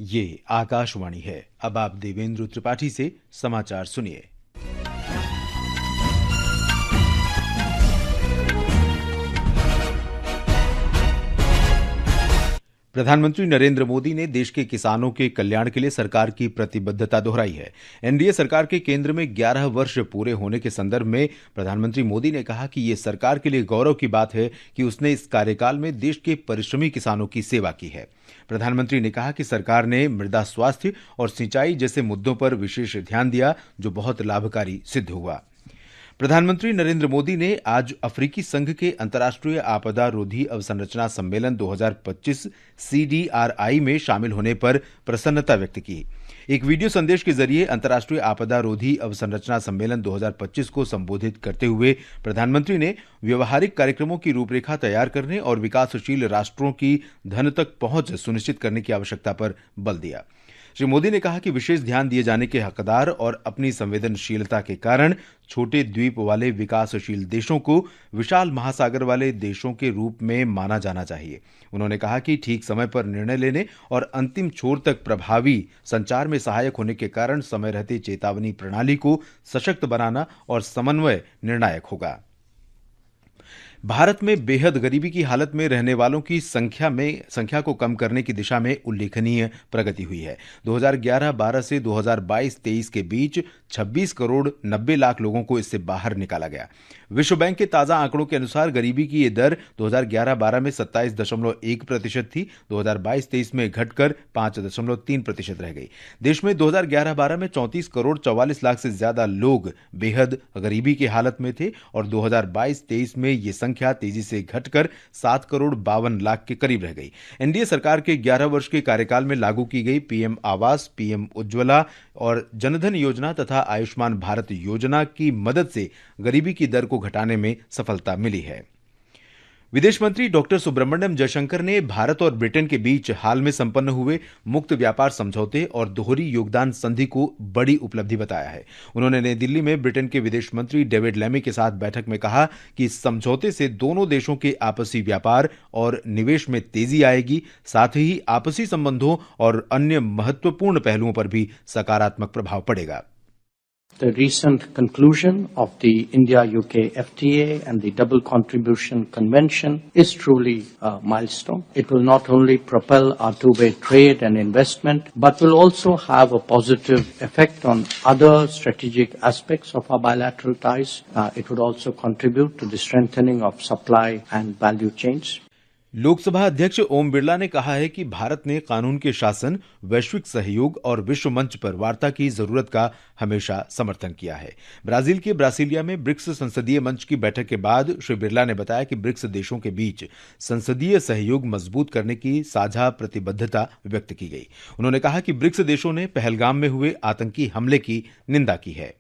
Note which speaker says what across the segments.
Speaker 1: ये आकाशवाणी है। अब आप देवेंद्र त्रिपाठी से समाचार सुनिए। प्रधानमंत्री नरेंद्र मोदी ने देश के किसानों के कल्याण के लिए सरकार की प्रतिबद्धता दोहराई है। एनडीए सरकार के केंद्र में 11 वर्ष पूरे होने के संदर्भ में प्रधानमंत्री मोदी ने कहा कि ये सरकार के लिए गौरव की बात है कि उसने इस कार्यकाल में देश के परिश्रमी किसानों की सेवा की है। प्रधानमंत्री ने कहा कि सरकार ने मृदा स्वास्थ्य और सिंचाई जैसे मुद्दों पर विशेष ध्यान दिया, जो बहुत लाभकारी सिद्ध हुआ। प्रधानमंत्री नरेंद्र मोदी ने आज अफ्रीकी संघ के अंतर्राष्ट्रीय आपदा रोधी अवसंरचना सम्मेलन 2025 CDRI में शामिल होने पर प्रसन्नता व्यक्त की। एक वीडियो संदेश के जरिए अंतर्राष्ट्रीय आपदा रोधी अवसंरचना सम्मेलन 2025 को संबोधित करते हुए प्रधानमंत्री ने व्यवहारिक कार्यक्रमों की रूपरेखा तैयार करने और विकासशील राष्ट्रों की धन तक पहुंच सुनिश्चित करने की आवश्यकता पर बल दिया। श्री मोदी ने कहा कि विशेष ध्यान दिए जाने के हकदार और अपनी संवेदनशीलता के कारण छोटे द्वीप वाले विकासशील देशों को विशाल महासागर वाले देशों के रूप में माना जाना चाहिए। उन्होंने कहा कि ठीक समय पर निर्णय लेने और अंतिम छोर तक प्रभावी संचार में सहायक होने के कारण समय रहते चेतावनी प्रणाली को सशक्त बनाना और समन्वय निर्णायक होगा। भारत में बेहद गरीबी की हालत में रहने वालों की संख्या को कम करने की दिशा में उल्लेखनीय प्रगति हुई है। 2011-12 से 2022-23 के बीच 26 करोड़ 90 लाख लोगों को इससे बाहर निकाला गया। विश्व बैंक के ताजा आंकड़ों के अनुसार गरीबी की ये दर 2011-12 में 27.1% थी, 2022-23 में घटकर 5.3% रह गई। देश में 2011-12 में 34 करोड़ 44 लाख से ज्यादा लोग बेहद गरीबी की हालत में थे और 2022-23 में ये संख्या तेजी से घटकर 7 करोड़ 52 लाख के करीब रह गई। एनडीए सरकार के 11 वर्ष के कार्यकाल में लागू की गई पीएम आवास, पीएम उज्ज्वला और जनधन योजना तथा आयुष्मान भारत योजना की मदद से गरीबी की दर को घटाने में सफलता मिली है। विदेश मंत्री डॉक्टर सुब्रमण्यम जयशंकर ने भारत और ब्रिटेन के बीच हाल में संपन्न हुए मुक्त व्यापार समझौते और दोहरी योगदान संधि को बड़ी उपलब्धि बताया है। उन्होंने नई दिल्ली में ब्रिटेन के विदेश मंत्री डेविड लैमी के साथ बैठक में कहा कि इस समझौते से दोनों देशों के आपसी व्यापार और निवेश में तेजी आएगी, साथ ही आपसी संबंधों और अन्य महत्वपूर्ण पहलुओं पर भी सकारात्मक प्रभाव पड़ेगा।
Speaker 2: The recent conclusion of the India-UK FTA and the Double Contribution Convention is truly a milestone. It will not only propel our two-way trade and investment, but will also have a positive effect on other strategic aspects of our bilateral ties. It would also contribute to the strengthening of supply and value chains.
Speaker 1: Lok Sabha अध्यक्ष ओम बिरला ने कहा है कि भारत ने कानून के शासन, वैश्विक सहयोग और विश्व मंच पर वार्ता की जरूरत का हमेशा समर्थन किया है। ब्राजील के ब्रासिलिया में ब्रिक्स संसदीय मंच की बैठक के बाद श्री बिरला ने बताया कि ब्रिक्स देशों के बीच संसदीय सहयोग मजबूत करने की साझा प्रतिबद्धता व्यक्त की गई। उन्होंने कहा कि ब्रिक्स देशों ने पहलगाम में हुए आतंकी हमले की निंदा की है।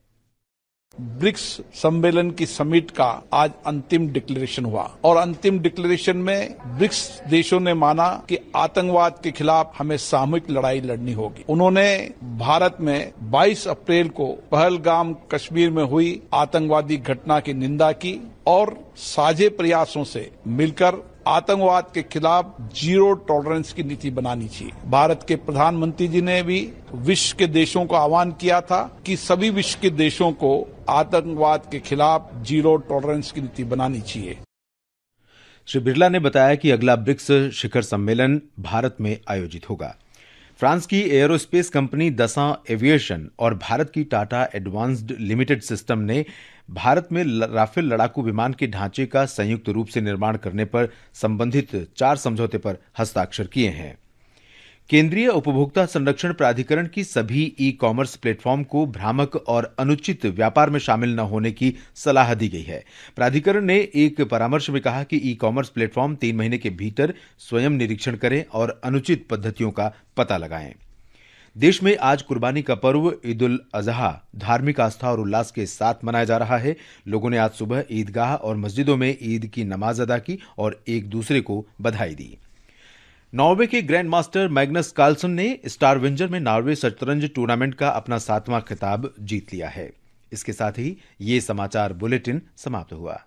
Speaker 3: ब्रिक्स सम्मेलन की समिट का आज अंतिम डिक्लेरेशन हुआ और अंतिम डिक्लेरेशन में ब्रिक्स देशों ने माना कि आतंकवाद के खिलाफ हमें सामूहिक लड़ाई लड़नी होगी। उन्होंने भारत में 22 अप्रैल को पहलगाम कश्मीर में हुई आतंकवादी घटना की निंदा की और साझे प्रयासों से मिलकर आतंकवाद के खिलाफ जीरो टॉलरेंस की नीति बनानी चाहिए। भारत के प्रधानमंत्री जी ने भी विश्व के देशों को आह्वान किया था कि सभी विश्व के देशों को आतंकवाद के खिलाफ जीरो टॉलरेंस की नीति बनानी चाहिए।
Speaker 1: श्री बिरला ने बताया कि अगला ब्रिक्स शिखर सम्मेलन भारत में आयोजित होगा। फ्रांस की एयरोस्पेस कंपनी दसां एविएशन और भारत की टाटा एडवांस्ड लिमिटेड सिस्टम ने भारत में राफेल लड़ाकू विमान के ढांचे का संयुक्त रूप से निर्माण करने पर संबंधित 4 समझौते पर हस्ताक्षर किए हैं। केंद्रीय उपभोक्ता संरक्षण प्राधिकरण की सभी ई-कॉमर्स प्लेटफॉर्म को भ्रामक और अनुचित व्यापार में शामिल न होने की सलाह दी गई है। प्राधिकरण ने एक परामर्श में कहा कि ई-कॉमर्स प्लेटफॉर्म 3 महीने के भीतर स्वयं निरीक्षण करें और अनुचित पद्धतियों का पता लगाएं। देश में आज कुर्बानी का पर्व ईद उल अजहा धार्मिक आस्था और उल्लास के साथ मनाया जा रहा है। लोगों ने आज सुबह ईदगाह और मस्जिदों में ईद की नमाज अदा की और एक दूसरे को बधाई दी। नॉर्वे के ग्रैंड मास्टर मैग्नस कार्लसन ने स्टारवेंजर में नॉर्वे शतरंज टूर्नामेंट का अपना 7वां खिताब जीत लिया है। इसके साथ ही ये समाचार बुलेटिन समाप्त हुआ।